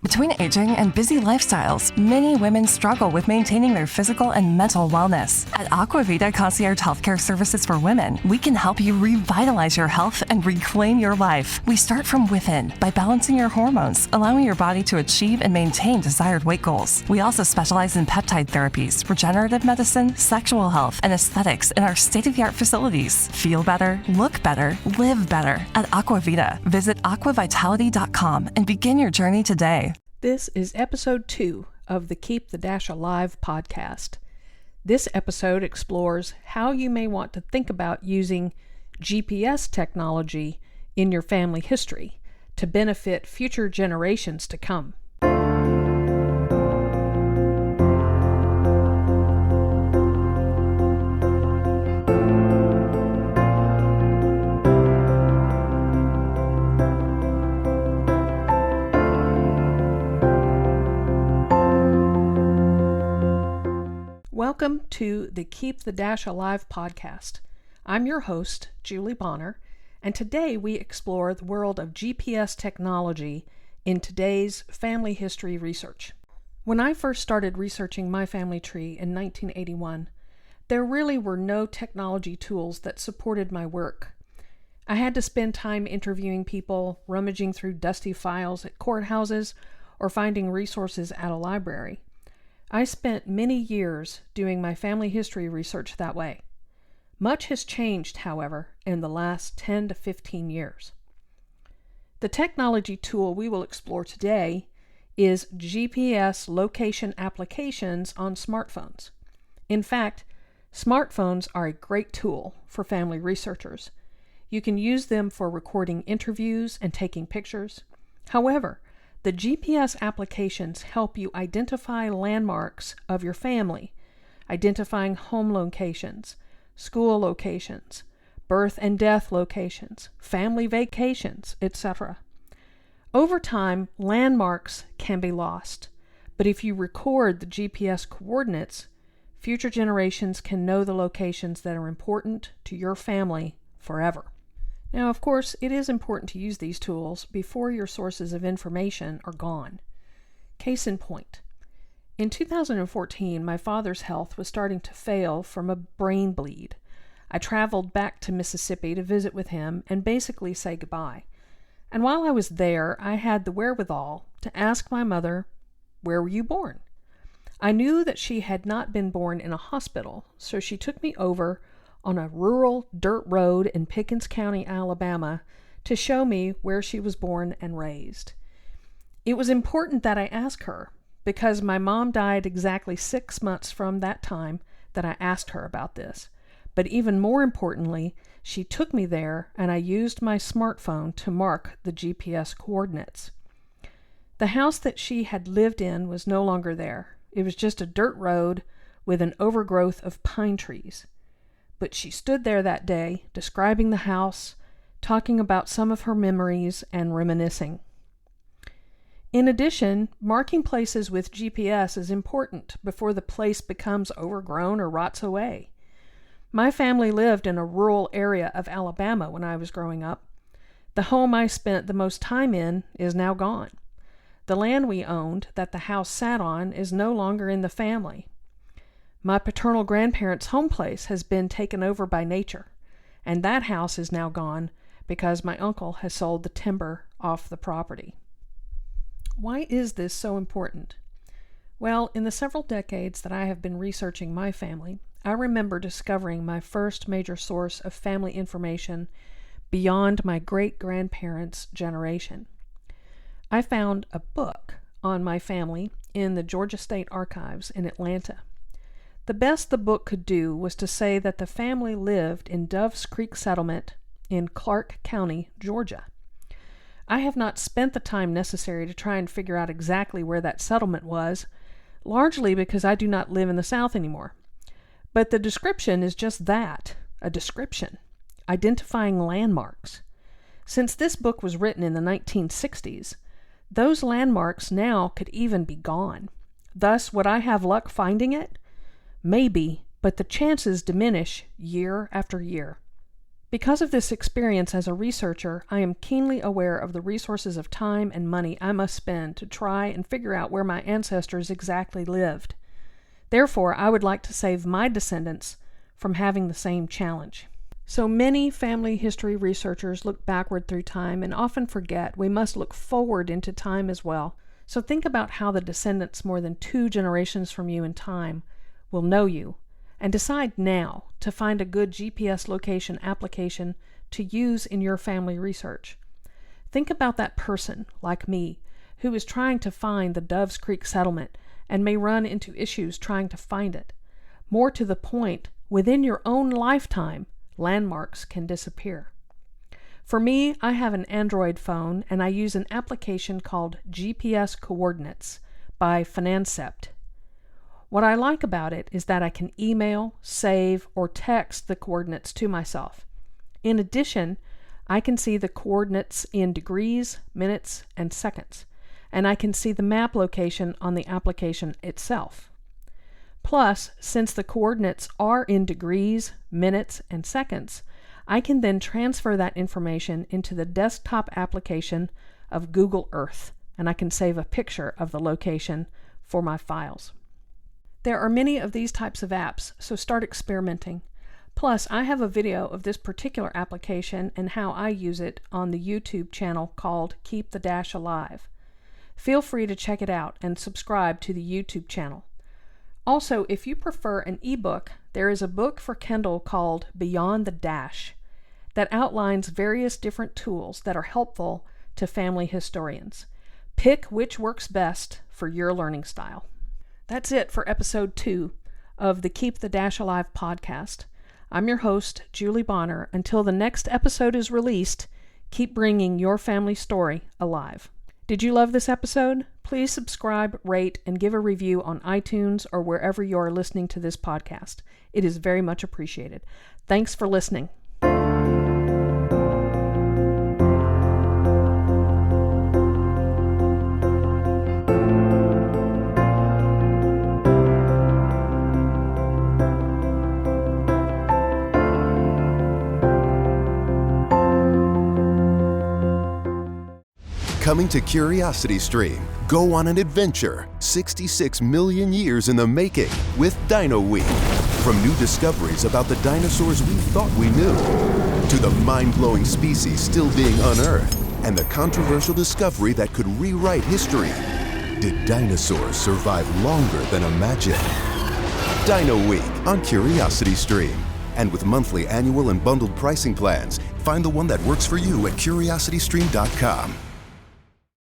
Between aging and busy lifestyles, many women struggle with maintaining their physical and mental wellness. At Aquavita Concierge Healthcare Services for Women, we can help you revitalize your health and reclaim your life. We start from within by balancing your hormones, allowing your body to achieve and maintain desired weight goals. We also specialize in peptide therapies, regenerative medicine, sexual health, and aesthetics in our state-of-the-art facilities. Feel better, look better, live better at Aquavita. Visit aquavitality.com and begin your journey today. This is episode 2 of the Keep the Dash Alive podcast. This episode explores how you may want to think about using GPS technology in your family history to benefit future generations to come. Welcome to the Keep the Dash Alive podcast. I'm your host, Julie Bonner, and today we explore the world of GPS technology in today's family history research. When I first started researching my family tree in 1981, there really were no technology tools that supported my work. I had to spend time interviewing people, rummaging through dusty files at courthouses, or finding resources at a library. I spent many years doing my family history research that way. Much has changed, however, in the last 10 to 15 years. The technology tool we will explore today is GPS location applications on smartphones. In fact, smartphones are a great tool for family researchers. You can use them for recording interviews and taking pictures. However, the GPS applications help you identify landmarks of your family, identifying home locations, school locations, birth and death locations, family vacations, etc. Over time, landmarks can be lost, but if you record the GPS coordinates, future generations can know the locations that are important to your family forever. Now, of course, it is important to use these tools before your sources of information are gone. Case in point, in 2014, my father's health was starting to fail from a brain bleed. I traveled back to Mississippi to visit with him and basically say goodbye. And while I was there, I had the wherewithal to ask my mother, "Where were you born?" I knew that she had not been born in a hospital, so she took me over on a rural dirt road in Pickens County, Alabama, to show me where she was born and raised. It was important that I ask her, because my mom died exactly 6 months from that time that I asked her about this. But even more importantly, she took me there and I used my smartphone to mark the GPS coordinates. The house that she had lived in was no longer there. It was just a dirt road with an overgrowth of pine trees. But she stood there that day, describing the house, talking about some of her memories, and reminiscing. In addition, marking places with GPS is important before the place becomes overgrown or rots away. My family lived in a rural area of Alabama when I was growing up. The home I spent the most time in is now gone. The land we owned that the house sat on is no longer in the family. My paternal grandparents' home place has been taken over by nature, and that house is now gone because my uncle has sold the timber off the property. Why is this so important? Well, in the several decades that I have been researching my family, I remember discovering my first major source of family information beyond my great-grandparents' generation. I found a book on my family in the Georgia State Archives in Atlanta. The best the book could do was to say that the family lived in Doves Creek Settlement in Clark County, Georgia. I have not spent the time necessary to try and figure out exactly where that settlement was, largely because I do not live in the South anymore. But the description is just that, a description, identifying landmarks. Since this book was written in the 1960s, those landmarks now could even be gone. Thus, would I have luck finding it? Maybe, but the chances diminish year after year. Because of this experience as a researcher, I am keenly aware of the resources of time and money I must spend to try and figure out where my ancestors exactly lived. Therefore, I would like to save my descendants from having the same challenge. So many family history researchers look backward through time and often forget we must look forward into time as well. So think about how the descendants more than 2 generations from you in time will know you, and decide now to find a good GPS location application to use in your family research. Think about that person, like me, who is trying to find the Doves Creek settlement and may run into issues trying to find it. More to the point, within your own lifetime, landmarks can disappear. For me, I have an Android phone and I use an application called GPS Coordinates by Financept. What I like about it is that I can email, save, or text the coordinates to myself. In addition, I can see the coordinates in degrees, minutes, and seconds, and I can see the map location on the application itself. Plus, since the coordinates are in degrees, minutes, and seconds, I can then transfer that information into the desktop application of Google Earth, and I can save a picture of the location for my files. There are many of these types of apps, so start experimenting. Plus, I have a video of this particular application and how I use it on the YouTube channel called Keep the Dash Alive. Feel free to check it out and subscribe to the YouTube channel. Also, if you prefer an ebook, there is a book for Kindle called Beyond the Dash that outlines various different tools that are helpful to family historians. Pick which works best for your learning style. That's it for episode 2 of the Keep the Dash Alive podcast. I'm your host, Julie Bonner. Until the next episode is released, keep bringing your family story alive. Did you love this episode? Please subscribe, rate, and give a review on iTunes or wherever you are listening to this podcast. It is very much appreciated. Thanks for listening. Coming to Curiosity Stream, go on an adventure 66 million years in the making with Dino Week. From new discoveries about the dinosaurs we thought we knew, to the mind-blowing species still being unearthed, and the controversial discovery that could rewrite history. Did dinosaurs survive longer than imagined? Dino Week on Curiosity Stream. And with monthly, annual, and bundled pricing plans, find the one that works for you at curiositystream.com.